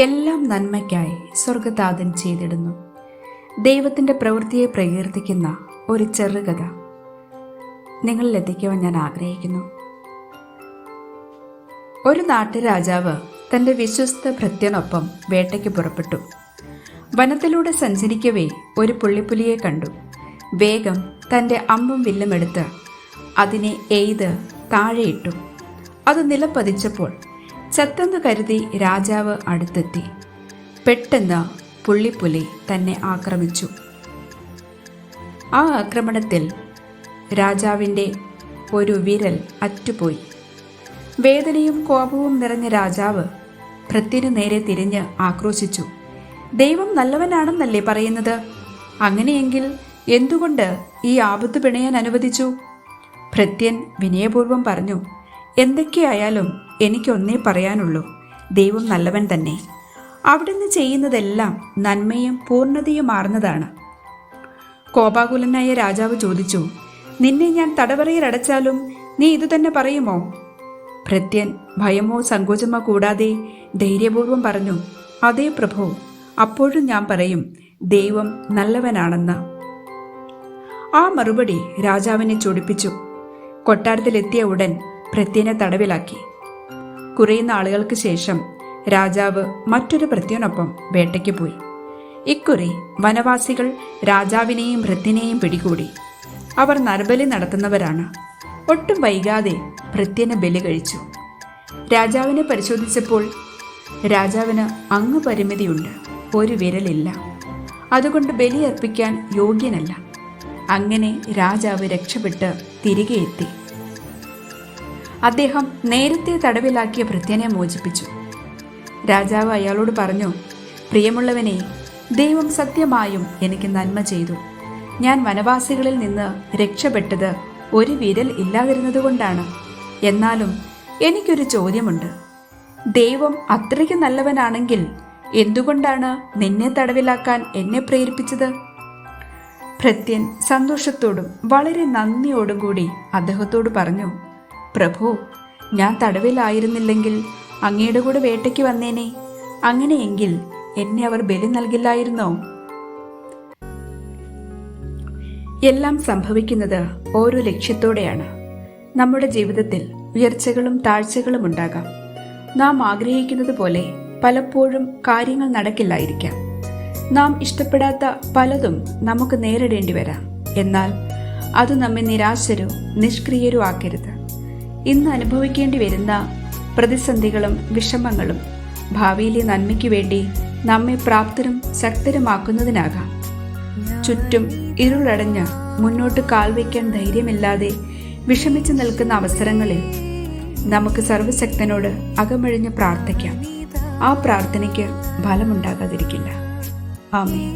എല്ലാം നന്മയ്ക്കായി സ്വർഗദാതൻ ചെയ്തിടുന്നു. ദൈവത്തിൻ്റെ പ്രവൃത്തിയെ പ്രകീർത്തിക്കുന്ന ഒരു ചെറുകഥ നിങ്ങളിൽ എത്തിക്കുവാൻ ഞാൻ ആഗ്രഹിക്കുന്നു. ഒരു നാട്ടുരാജാവ് തൻ്റെ വിശ്വസ്ത ഭൃത്യനൊപ്പം വേട്ടയ്ക്ക് പുറപ്പെട്ടു. വനത്തിലൂടെ സഞ്ചരിക്കവേ ഒരു പുള്ളിപ്പുലിയെ കണ്ടു. വേഗം തൻ്റെ അമ്പും വില്ലും എടുത്ത് അതിനെ എയ്ത് താഴെയിട്ടു. അത് നിലപ്പതിച്ചപ്പോൾ ചത്തെന്ന് കരുതി രാജാവ് അടുത്തെത്തി. പെട്ടെന്ന് പുള്ളിപ്പുലി തന്നെ ആക്രമിച്ചു. ആ ആക്രമണത്തിൽ രാജാവിൻ്റെ ഒരു വിരൽ അറ്റുപോയി. വേദനയും കോപവും നിറഞ്ഞ രാജാവ് ഭൃത്യനു നേരെ തിരിഞ്ഞ് ആക്രോശിച്ചു. ദൈവം നല്ലവനാണെന്നല്ലേ പറയുന്നത്? അങ്ങനെയെങ്കിൽ എന്തുകൊണ്ട് ഈ ആപത്ത് പിണയാൻ അനുവദിച്ചു? ഭൃത്യൻ വിനയപൂർവ്വം പറഞ്ഞു, എന്തൊക്കെയായാലും എനിക്കൊന്നേ പറയാനുള്ളൂ, ദൈവം നല്ലവൻ തന്നെ. അവിടുന്ന് ചെയ്യുന്നതെല്ലാം നന്മയും പൂർണ്ണതയുമാർന്നതാണ്. കോപാകുലനായ രാജാവ് ചോദിച്ചു, നിന്നെ ഞാൻ തടവറയിൽ അടച്ചാലും നീ ഇതുതന്നെ പറയുമോ? ഭൃത്യൻ ഭയമോ സങ്കോചമോ കൂടാതെ ധൈര്യപൂർവ്വം പറഞ്ഞു, അതേ പ്രഭു, അപ്പോഴും ഞാൻ പറയും, ദൈവം നല്ലവനാണെന്ന്. ആ മറുപടി രാജാവിനെ ചൊടിപ്പിച്ചു. കൊട്ടാരത്തിലെത്തിയ ഉടൻ ഭൃത്യനെ തടവിലാക്കി. കുറേ നാളുകൾക്ക് ശേഷം രാജാവ് മറ്റൊരു ഭൃത്യനൊപ്പം വേട്ടയ്ക്ക് പോയി. ഇക്കുറി വനവാസികൾ രാജാവിനെയും ഭൃത്യനെയും പിടികൂടി. അവർ നരബലി നടത്തുന്നവരാണ്. ഒട്ടും വൈകാതെ ഭൃത്യന് ബലി കഴിച്ചു. രാജാവിനെ പരിശോധിച്ചപ്പോൾ രാജാവിന് അംഗപരിമിതിയുണ്ട്, ഒരു വിരലില്ല. അതുകൊണ്ട് ബലിയർപ്പിക്കാൻ യോഗ്യനല്ല. അങ്ങനെ രാജാവ് രക്ഷപ്പെട്ട് തിരികെ എത്തി. അദ്ദേഹം നേരത്തെ തടവിലാക്കിയ ഭൃത്യനെ മോചിപ്പിച്ചു. രാജാവ് അയാളോട് പറഞ്ഞു, പ്രിയമുള്ളവനെ, ദൈവം സത്യമായും എനിക്ക് നന്മ ചെയ്തു. ഞാൻ വനവാസികളിൽ നിന്ന് രക്ഷപ്പെട്ടത് ഒരു വിരൽ ഇല്ലാതിരുന്നതുകൊണ്ടാണ്. എന്നാലും എനിക്കൊരു ചോദ്യമുണ്ട്. ദൈവം അത്രയ്ക്ക് നല്ലവനാണെങ്കിൽ എന്തുകൊണ്ടാണ് നിന്നെ തടവിലാക്കാൻ എന്നെ പ്രേരിപ്പിച്ചത്? ഭൃത്യൻ സന്തോഷത്തോടും വളരെ നന്ദിയോടും കൂടി അദ്ദേഹത്തോട് പറഞ്ഞു, പ്രഭു, ഞാൻ തടവിലായിരുന്നില്ലെങ്കിൽ അങ്ങയുടെ കൂടെ വേട്ടയ്ക്ക് വന്നേനെ. അങ്ങനെയെങ്കിൽ എന്നെ അവർ ബലി നൽകില്ലായിരുന്നോ? എല്ലാം സംഭവിക്കുന്നത് ഓരോ ലക്ഷ്യത്തോടെയാണ്. നമ്മുടെ ജീവിതത്തിൽ ഉയർച്ചകളും താഴ്ചകളും ഉണ്ടാകാം. നാം ആഗ്രഹിക്കുന്നത് പോലെ പലപ്പോഴും കാര്യങ്ങൾ നടക്കില്ലായിരിക്കാം. നാം ഇഷ്ടപ്പെടാത്ത പലതും നമുക്ക് നേരിടേണ്ടി വരാം. എന്നാൽ അത് നമ്മെ നിരാശരും നിഷ്ക്രിയരും ആക്കരുത്. ഇന്ന് അനുഭവിക്കേണ്ടി വരുന്ന പ്രതിസന്ധികളും വിഷമങ്ങളും ഭാവിയിലെ നന്മയ്ക്ക് വേണ്ടി നമ്മെ പ്രാപ്തരും ശക്തരുമാക്കുന്നതിനാകാം. ചുറ്റും ഇരുളടഞ്ഞ് മുന്നോട്ട് കാൽ വയ്ക്കാൻ ധൈര്യമില്ലാതെ വിഷമിച്ചു നിൽക്കുന്ന അവസരങ്ങളിൽ നമുക്ക് സർവശക്തനോട് അകമഴിഞ്ഞ് പ്രാർത്ഥിക്കാം. ആ പ്രാർത്ഥനയ്ക്ക് ഫലമുണ്ടാകാതിരിക്കില്ല. ആമേൻ.